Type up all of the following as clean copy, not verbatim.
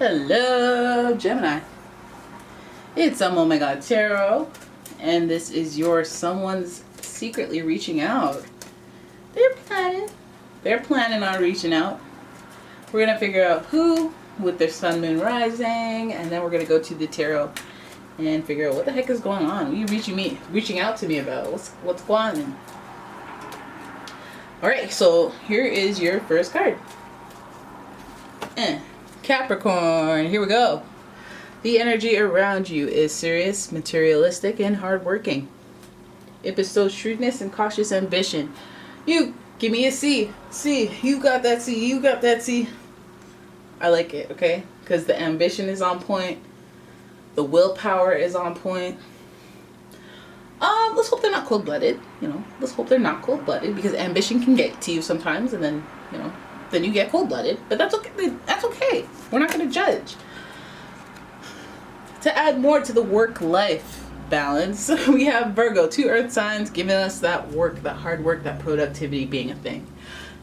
Hello, Gemini. It's umomg.tarot, and this is your someone's secretly reaching out. They're planning on reaching out. We're gonna figure out who with their sun, moon, rising, and then we're gonna go to the tarot and figure out what the heck is going on. What are you reaching out to me about? What's going on? All right, so here is your first card. Capricorn, here we go. The energy around you is serious, materialistic, and hardworking. It bestows shrewdness and cautious ambition. You, give me a C. C, you got that C, you got that C. I like it, okay? Because the ambition is on point. The willpower is on point. Let's hope they're not cold-blooded, Let's hope they're not cold-blooded, because ambition can get to you sometimes, and then, then you get cold-blooded. But that's okay. That's okay. We're not going to judge. To add more to the work-life balance, we have Virgo, 2 earth signs, giving us that work, that hard work, that productivity being a thing.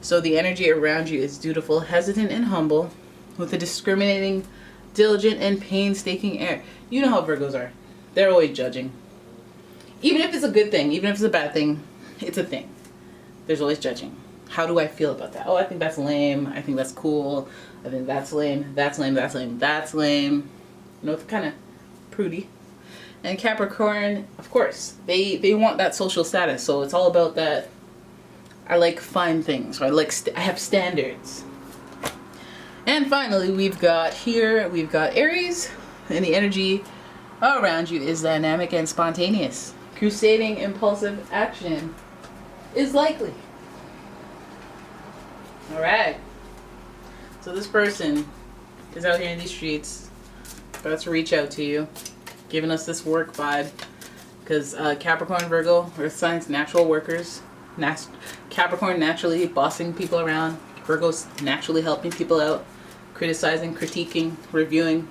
So the energy around you is dutiful, hesitant, and humble, with a discriminating, diligent, and painstaking air. You know how Virgos are. They're always judging. Even if it's a good thing, even if it's a bad thing, it's a thing. There's always judging. How do I feel about that? Oh, I think that's lame. I think that's cool. I think that's lame. That's lame. That's lame. That's lame. It's kind of prudy. And Capricorn, of course, they want that social status. So it's all about that. I like fine things. Or I have standards. And finally, we've got Aries, and the energy around you is dynamic and spontaneous. Crusading, impulsive action is likely. All right. So this person is out here in these streets, about to reach out to you, giving us this work vibe. Because Capricorn, Virgo, earth signs, natural workers. Capricorn naturally bossing people around. Virgo's naturally helping people out, criticizing, critiquing, reviewing.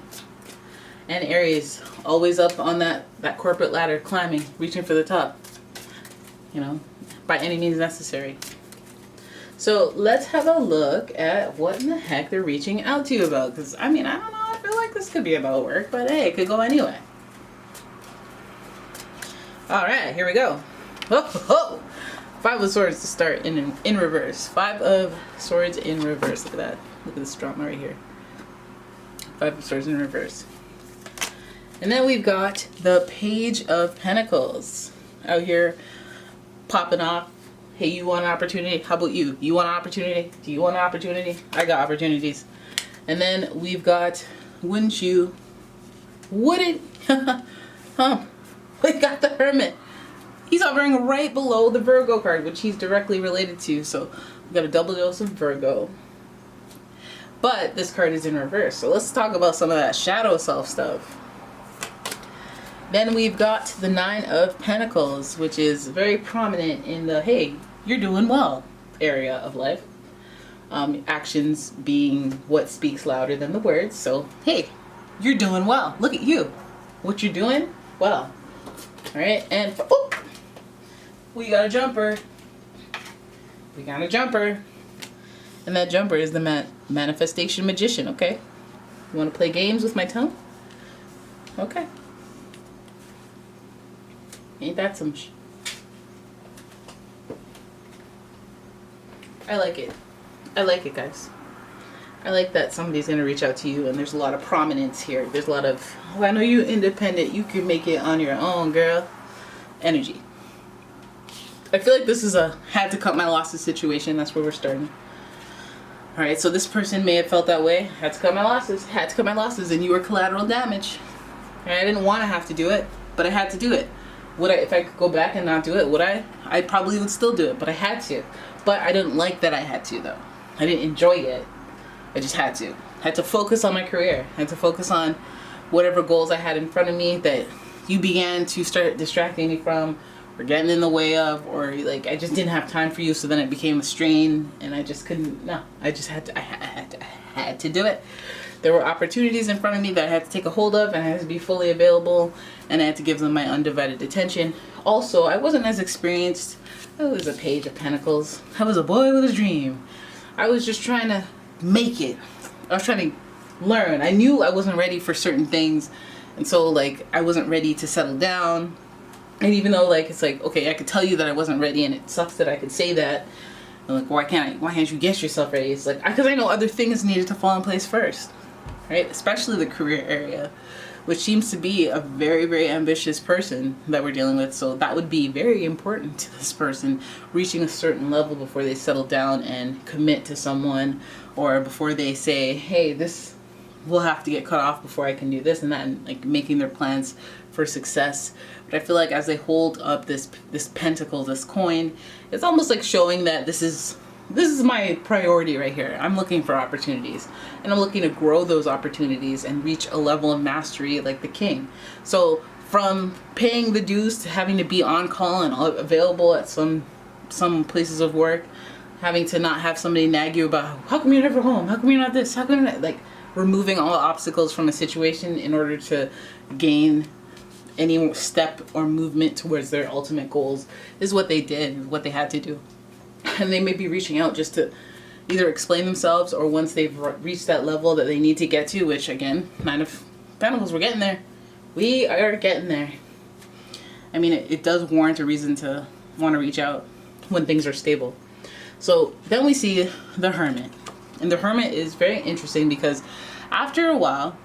And Aries, always up on that corporate ladder, climbing, reaching for the top. By any means necessary. So let's have a look at what in the heck they're reaching out to you about. Because, I don't know, I feel like this could be about work, but hey, it could go anyway. Alright, here we go. Oh. 5 of Swords to start in reverse. 5 of Swords in reverse. Look at that. Look at this drama right here. 5 of Swords in reverse. And then we've got the Page of Pentacles. Out here popping off. Hey, you want an opportunity? How about you? You want an opportunity? Do you want an opportunity? I got opportunities. And then we've got, wouldn't you? Wouldn't? We got the Hermit. He's hovering right below the Virgo card, which he's directly related to. So we've got a double dose of Virgo. But this card is in reverse. So let's talk about some of that shadow self stuff. Then we've got the 9 of Pentacles, which is very prominent in the, hey, you're doing well area of life. Actions being what speaks louder than the words. So, hey, you're doing well. Look at you. What you're doing? Well. All right. And, we got a jumper. We got a jumper. And that jumper is the manifestation magician, okay? You want to play games with my tongue? Okay. Ain't that some I like it. I like it, guys. I like that somebody's going to reach out to you, and there's a lot of prominence here. There's a lot of, oh, I know you're independent. You can make it on your own, girl. Energy. I feel like this is a had to cut my losses situation. That's where we're starting. Alright, so this person may have felt that way. Had to cut my losses. Had to cut my losses, and you were collateral damage. I didn't want to have to do it, but I had to do it. Would I, if I could go back and not do it, would I? I probably would still do it, but I had to. But I didn't like that I had to, though. I didn't enjoy it. I just had to. I had to focus on my career. I had to focus on whatever goals I had in front of me that you began to start distracting me from or getting in the way of, or like I just didn't have time for you, so then it became a strain and I just couldn't, no. I just had to, I had to do it. There were opportunities in front of me that I had to take a hold of, and I had to be fully available, and I had to give them my undivided attention. Also, I wasn't as experienced. I was a Page of Pentacles. I was a boy with a dream. I was just trying to make it. I was trying to learn. I knew I wasn't ready for certain things, and so like I wasn't ready to settle down. And even though like it's like, okay, I could tell you that I wasn't ready, and it sucks that I could say that. I'm like, why can't you get yourself ready? It's like, because I know other things needed to fall in place first, right? Especially the career area, which seems to be a very, very ambitious person that we're dealing with. So that would be very important to this person, reaching a certain level before they settle down and commit to someone, or before they say, hey, this will have to get cut off before I can do this and that, and like making their plans for success. But I feel like as they hold up this pentacle, this coin, it's almost like showing that this is my priority right here. I'm looking for opportunities, and I'm looking to grow those opportunities and reach a level of mastery like the king. So from paying the dues to having to be on call and available at some places of work, having to not have somebody nag you about, how come you're never home? How come you're not this? How come you're not, like, removing all obstacles from a situation in order to gain any step or movement towards their ultimate goals is what they did, what they had to do. And they may be reaching out just to either explain themselves, or once they've reached that level that they need to get to, which again, 9 of Pentacles, we're getting there. We are getting there. I mean, it does warrant a reason to want to reach out when things are stable. So then we see the Hermit. And the Hermit is very interesting because after a while,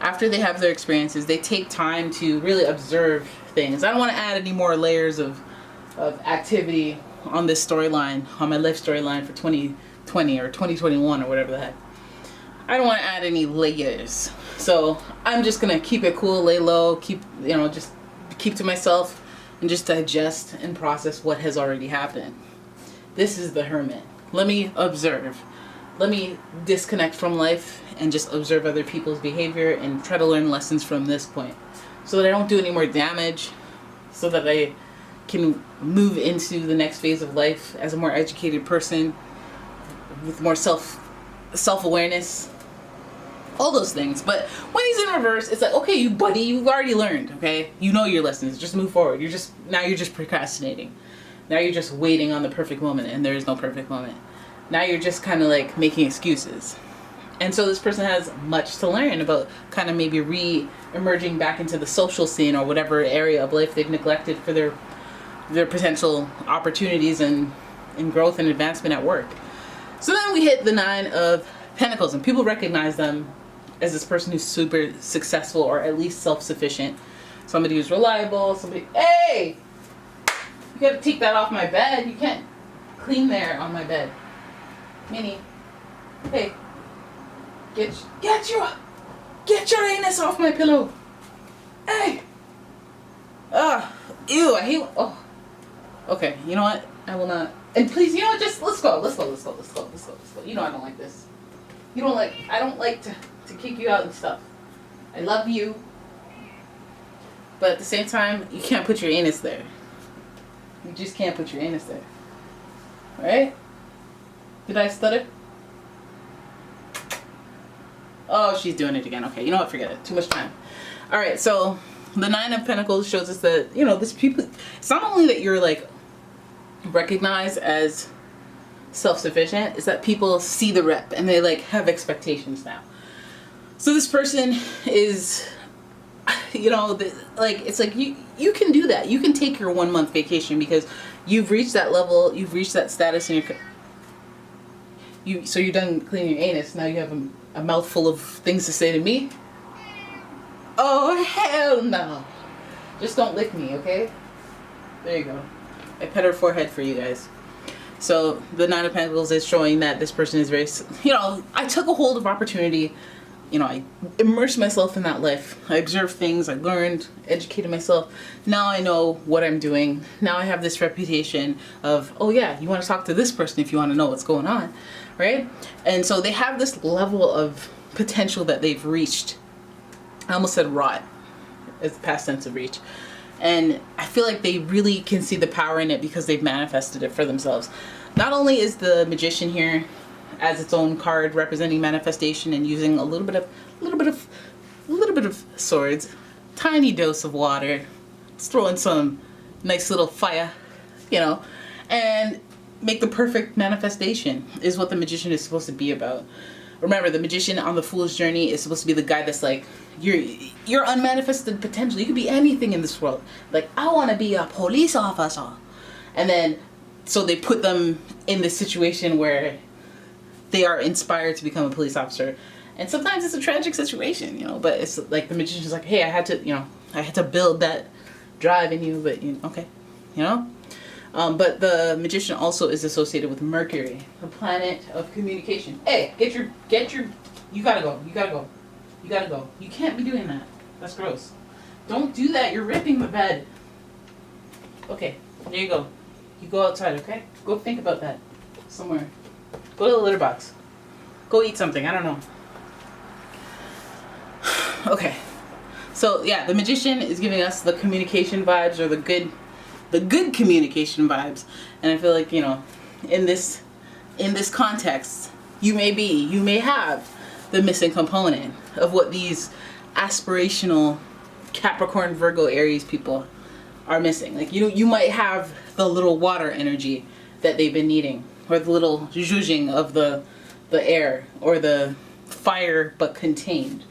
after they have their experiences, they take time to really observe things. I don't want to add any more layers of activity on this storyline, on my life storyline for 2020 or 2021 or whatever the heck. I don't want to add any layers. So I'm just going to keep it cool, lay low, just keep to myself and just digest and process what has already happened. This is the Hermit. Let me observe. Let me disconnect from life and just observe other people's behavior and try to learn lessons from this point, so that I don't do any more damage, so that I can move into the next phase of life as a more educated person with more self-awareness, all those things. But when he's in reverse, it's like, okay, you buddy, you've already learned, okay? You know your lessons, just move forward. Now you're just procrastinating. Now you're just waiting on the perfect moment, and there is no perfect moment. Now you're just kind of like making excuses. And so this person has much to learn about kind of maybe re-emerging back into the social scene or whatever area of life they've neglected for their potential opportunities and growth and advancement at work. So then we hit the 9 of Pentacles, and people recognize them as this person who's super successful, or at least self-sufficient. Somebody who's reliable, hey! You gotta take that off my bed. You can't clean there on my bed. Minnie, hey, get your anus off my pillow. Hey. Ew, I hate. Oh. Okay, you know what? I will not. And please, you know what? Just let's go. You know I don't like this. I don't like to kick you out and stuff. I love you, but at the same time, you can't put your anus there. You just can't put your anus there. Right? Did I stutter? Oh, she's doing it again. Okay, you know what? Forget it. Too much time. All right, so the 9 of Pentacles shows us that, this people, it's not only that you're like recognized as self-sufficient, it's that people see the rep and they like have expectations now. So this person is, it's like you can do that. You can take your 1 month vacation because you've reached that level, you've reached that status, and so you're done cleaning your anus. Now you have a mouthful of things to say to me. Oh, hell no. Just don't lick me, okay? There you go. I pet her forehead for you guys. So the 9 of Pentacles is showing that this person is very, I took a hold of opportunity. I immersed myself in that life. I observed things, I learned, educated myself. Now I know what I'm doing. Now I have this reputation of, oh yeah, you want to talk to this person if you want to know what's going on, right? And so they have this level of potential that they've reached. I almost said wrought. It's the past tense of reach. And I feel like they really can see the power in it because they've manifested it for themselves. Not only is the Magician here as its own card representing manifestation and using a little bit of swords, tiny dose of water, let's throw in some nice little fire, and make the perfect manifestation is what the Magician is supposed to be about. remember, the magician on the fool's journey is supposed to be the guy that's like, your unmanifested potential. You could be anything in this world. Like, I want to be a police officer. And then, so they put them in this situation where they are inspired to become a police officer. And sometimes it's a tragic situation, you know, but it's like the magician's like, hey, I had to build that drive in you, but, you know, okay, you know. But the magician also is associated with Mercury, the planet of communication. Hey, you gotta go. You can't be doing that. That's gross. Don't do that. You're ripping the bed. Okay, there you go. You go outside, okay? Go think about that somewhere. Go to the litter box. Go eat something. I don't know. Okay. So yeah, the magician is giving us the communication vibes, or the good communication vibes. And I feel like, you know, in this context, you may have the missing component of what these aspirational Capricorn, Virgo, Aries people are missing. Like, you might have the little water energy that they've been needing, or the little zhuzhing of the air, or the fire but contained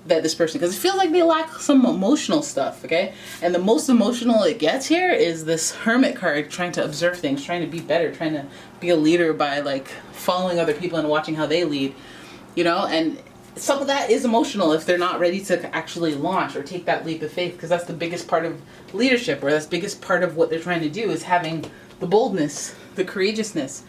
that this person, because it feels like they lack some emotional stuff, okay? And the most emotional it gets here is this Hermit card, trying to observe things, trying to be better, trying to be a leader by like following other people and watching how they lead, you know? And some of that is emotional if they're not ready to actually launch or take that leap of faith, because that's the biggest part of leadership, or that's the biggest part of what they're trying to do, is having the boldness, the courageousness.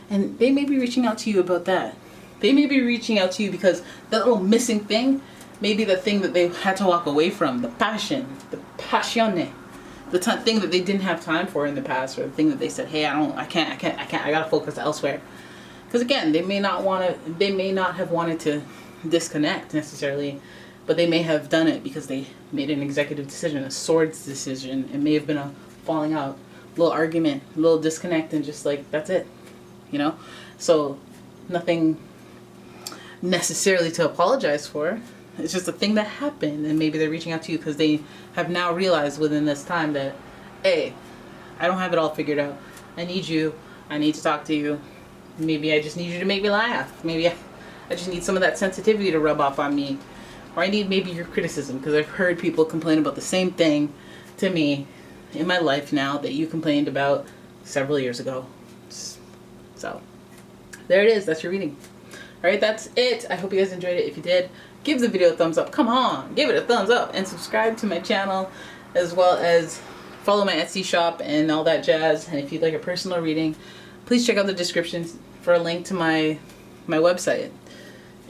And they may be reaching out to you about that. They may be reaching out to you because that little missing thing, maybe the thing that they had to walk away from, the passion, the passione, the thing that they didn't have time for in the past, or the thing that they said, hey, I can't, I gotta focus elsewhere. Because again, they may not have wanted to disconnect necessarily, but they may have done it because they made an executive decision, a swords decision. It may have been a falling out, a little argument, a little disconnect, and just like, that's it, you know? So nothing necessarily to apologize for. It's just a thing that happened, and maybe they're reaching out to you because they have now realized within this time that, hey, I don't have it all figured out. I need you. I need to talk to you. Maybe I just need you to make me laugh. Maybe I just need some of that sensitivity to rub off on me. Or I need maybe your criticism, because I've heard people complain about the same thing to me in my life now that you complained about several years ago. So there it is. That's your reading. Alright, that's it. I hope you guys enjoyed it. If you did, give the video a thumbs up. Come on, give it a thumbs up, and subscribe to my channel, as well as follow my Etsy shop and all that jazz. And if you'd like a personal reading, please check out the description for a link to my website.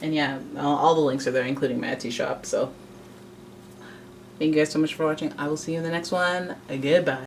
And yeah, all the links are there, including my Etsy shop. So thank you guys so much for watching. I will see you in the next one. Goodbye.